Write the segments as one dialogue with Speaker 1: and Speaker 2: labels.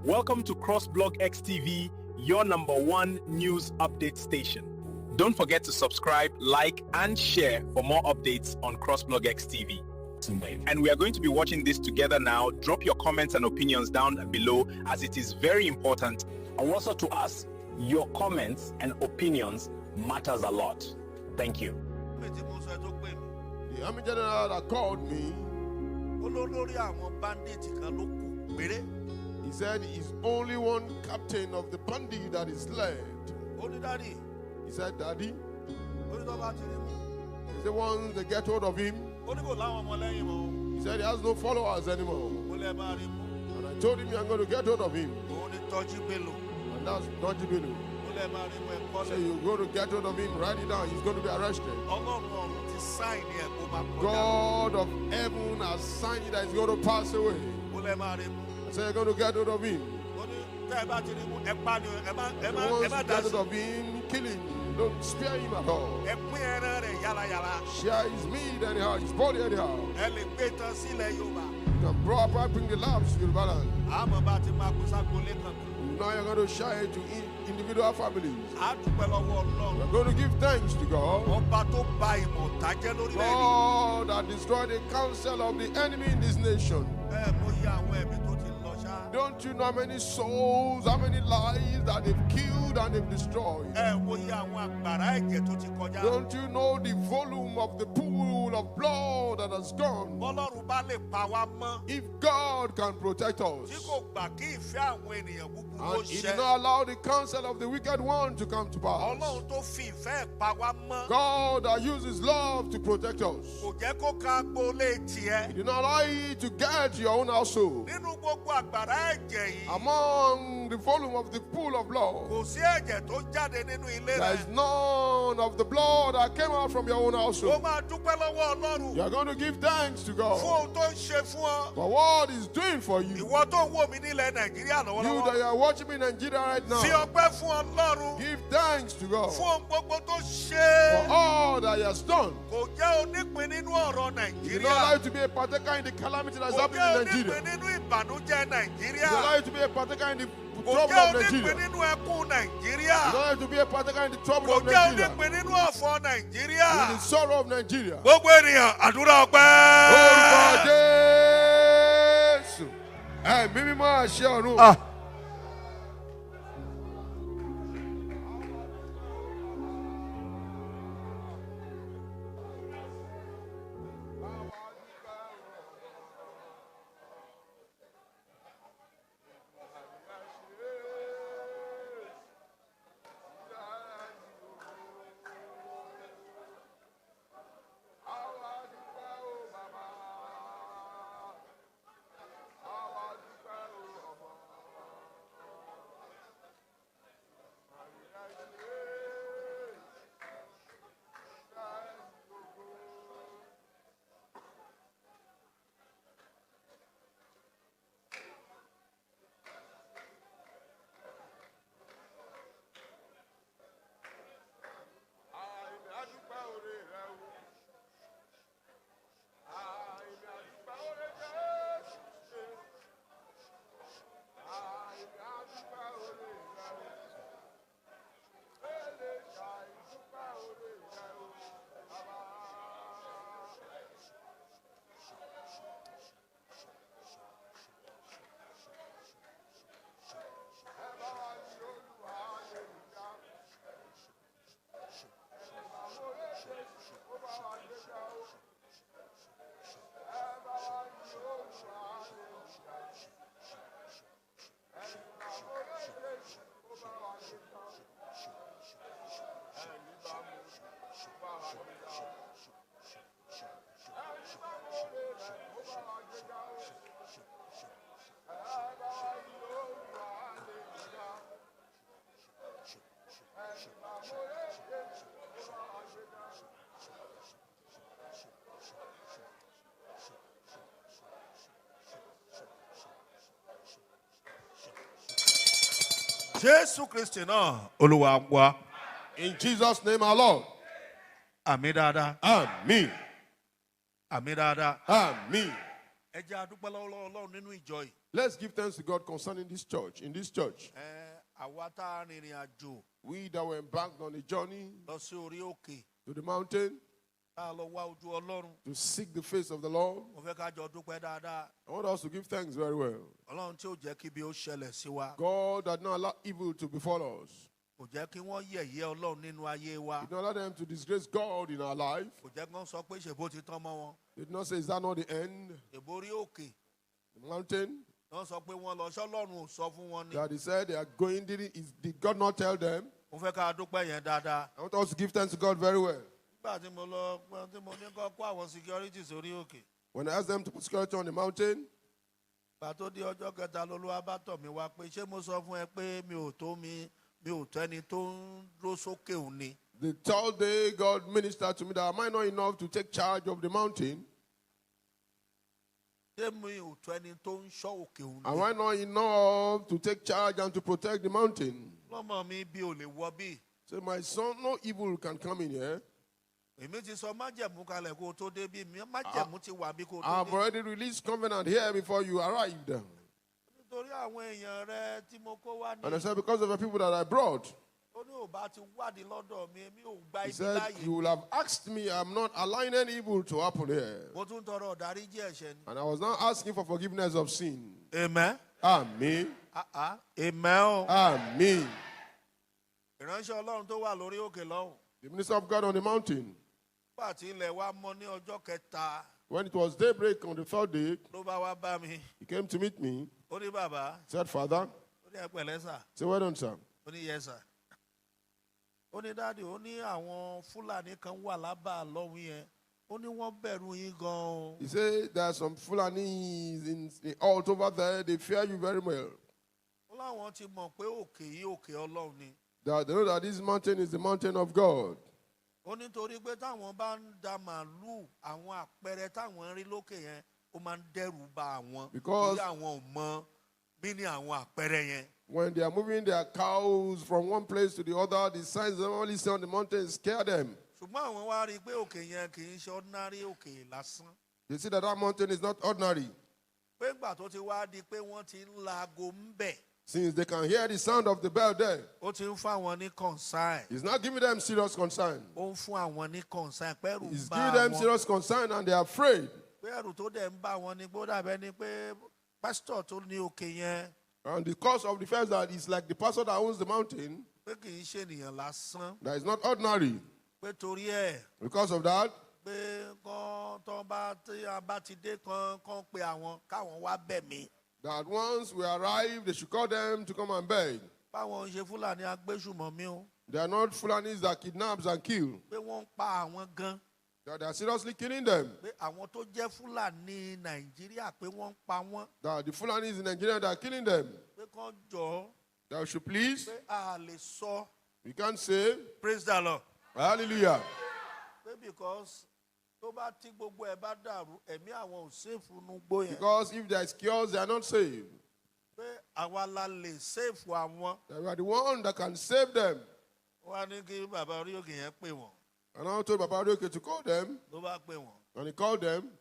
Speaker 1: Welcome to CrossBlog XTV, your #1 news update station. Don't forget to subscribe, like, and share for more updates on CrossBlog XTV. And we are going to be watching this together now. Drop your comments and opinions down below, as it is very important.
Speaker 2: And also to us, your comments and opinions matters a lot. Thank you.
Speaker 3: The Army General that called me, he said he's only one captain of the bandit that is left. He said, Daddy, he's the one that get hold of him. He said he has no followers anymore. And I told him I'm going to get hold of him. And that's Dodgy Bello. So you're going to get hold of him, write it down. He's going to be arrested. God of heaven has signed that he's going to pass away. So you're going to get hold of him. Once you get hold of him, kill him. Don't spare him at all. Share his meat anyhow, his body anyhow. You can bring the lambs to the balance. Now you're going to share it to individual families. We're going to give thanks to God. God that destroyed the counsel of the enemy in this nation. Don't you know how many souls, how many lives that they've killed and they've destroyed? Don't you know the volume of the pool of blood that has gone? If God can protect us, and He did not allow the counsel of the wicked one to come to pass, God that uses love to protect us, He did not allow it to get to your own household. Among the volume of the pool of blood, there is none of the blood that came out from your own household. You are going to give thanks to God for what He's doing for you. You that are watching me in Nigeria right now, give thanks to God for all that He has done. You did not allow you to be a partaker in the calamity that is happening in Nigeria. You don't have to be a partaker in the trouble of Nigeria. You don't have to be a partaker in the trouble of Nigeria. In the sorrow of Nigeria. Oh God, in Jesus' name, our Lord.
Speaker 4: Amidada.
Speaker 3: Amen.
Speaker 4: Amidada.
Speaker 3: Amen. Let's give thanks to God concerning this church. In this church, we that were embarked on a journey to the mountain to seek the face of the Lord, I want us to give thanks very well. God did not allow evil to befall us. He did not allow them to disgrace God in our life. They did not say, is that not the end? The mountain. That he said they are going, did God not tell them? I want us to give thanks to God very well. When I asked them to put security on the mountain, the third day God ministered to me that am I not enough to take charge of the mountain? Am I not enough to take charge and to protect the mountain? Say, my son, no evil can come in here. I've already released covenant here before you arrived. And I said, because of the people that I brought, he said, you will have asked me, I'm not allowing any evil to happen here. And I was now asking for forgiveness of sin.
Speaker 4: Amen.
Speaker 3: Amen.
Speaker 4: Amen.
Speaker 3: Amen. The minister of God on the mountain, when it was daybreak on the third day, he came to meet me. He said, Father, say, well done, sir.
Speaker 4: Yes, sir. Daddy,
Speaker 3: he said, there are some Fulanis in the alt over there. They fear you very well. They know that this mountain is the mountain of God. Because when they are moving their cows from one place to the other, the signs they only see on the mountain scare them. They see that mountain is not ordinary. Since they can hear the sound of the bell there, he's not giving them serious concern. He's giving them serious concern and they are afraid. And because of the fact that it's like the pastor that owns the mountain, that is not ordinary. Because of that, that once we arrive, they should call them to come and beg. They are not Fulanis that kidnaps and kill. That they are seriously killing them. That the Fulanis in Nigeria that are killing them. That should please. We can't say.
Speaker 4: Praise the Lord.
Speaker 3: Hallelujah.
Speaker 4: Because
Speaker 3: if there is chaos, they are not saved. They are the one that can save them. And I told Baba Adebayo to call them. And he called them.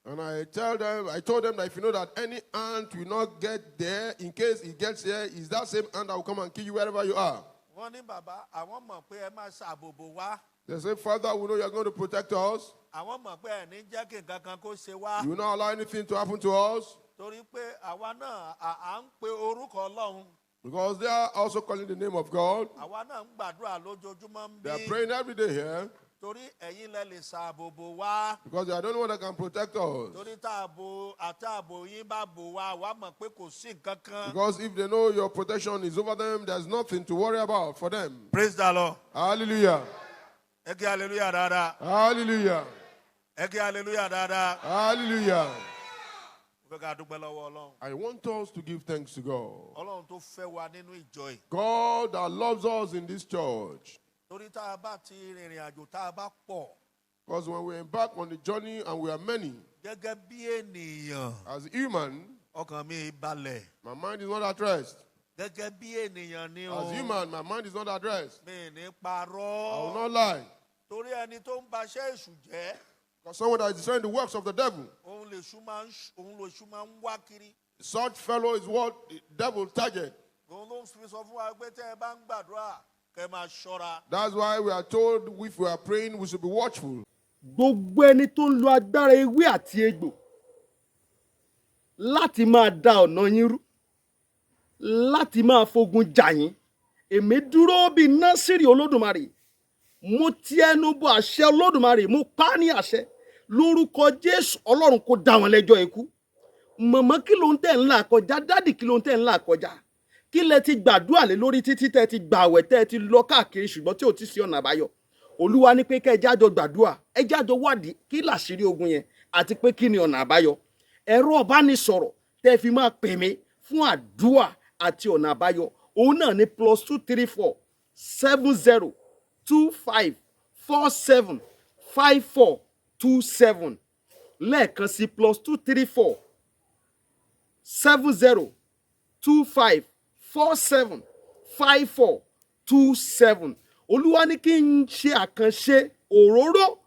Speaker 3: And I told them that if you know that any ant will not get there, in case it gets there, is that same ant that will come and kill you wherever you are. They say, Father, we know you are going to protect us. You will not allow anything to happen to us. Because they are also calling the name of God. They are praying every day here. Because they are the only one that can protect us. Because if they know your protection is over them, there's nothing to worry about for them.
Speaker 4: Praise the Lord.
Speaker 3: Hallelujah.
Speaker 4: Hallelujah.
Speaker 3: Hallelujah. Hallelujah. I want us to give thanks to God. God that loves us in this church. Because when we embark on the journey and we are many, as human, my mind is not at rest. As human, my mind is not addressed. I will not lie. Because someone that is destroying the works of the devil, such fellow is what the devil target. That's why we are told if we are praying, we should be watchful.
Speaker 5: Gbogbo ẹni tó ń lo agbára ewé àti egbò láti máa da ọ̀nà yín rú, láti máa fogun jà yín, èmi dúró bí Násírì Olódùmarè, mo ti ẹnu bọ àṣẹ Olódùmarè, mo pa á ní àṣẹ lórúkọ Jésù. Ọlọ́run kó dá wọn lẹ́jọ́ ikú. Màmá kí ló ń tẹ̀ ń là kọjá? Dádì kí ló ń tẹ̀ ń là kọjá? Kí lẹ ti gbàdúrà lé lórí títí tẹ́ ti gbààwẹ̀ tẹ́ ti lọ káàkiri ṣùgbọ́n tí ò ti sí ọ̀nà àbáyọ? Olúwa ní pé kẹ́ ẹ jájọ gbàdúrà, ẹ jájọ wádìí kí làṣírí ogun yẹn àti pé kí ni ọ̀nà àbáyọ. Ẹ̀rọ ìbánisọ̀rọ̀ tẹ́ fi máa pè mí fún àdúrà àti ọ̀nà àbáyọ òun náà ní +234 70 25 47 54 27. Lẹ́ẹ̀kan sí +234 70 25 47 54 27. Olúwa ní kí n ṣe àkànṣe òróró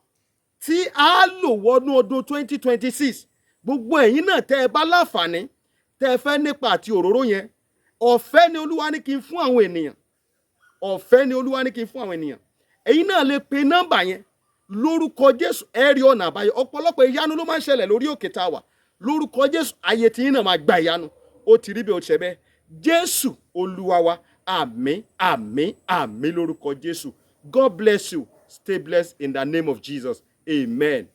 Speaker 5: tí a lò wọnú ọdún 2026. Gbogbo ẹ̀yin náà tẹ́ ẹ bá láǹfààní tẹ́ ẹ fẹ́ nípa àti òróró yẹn, ọ̀fẹ́ ni Olúwa ní kí n fún àwọn ènìyàn. Ọ̀fẹ́ ni Olúwa ní kí n fún àwọn ènìyàn. Ẹ̀yin náà lè pe nọ́mbà yẹn lórúkọ Jésù, ẹ rí ọ̀nà àbáyọ. Ọ̀pọ̀lọpọ̀ ìyanu ló máa ń ṣẹlẹ̀ lórí òkè tá a wà. Lórúkọ Jésù, ayé tí yín náà máa gba ìyanu. Ó ti rí bí ó ṣe bẹ́ẹ̀. Jésù Olúwa wa. Àmín, àmín, àmín lórúkọ Jésù. God bless you. Stay blessed in the name of Jesus. Amen.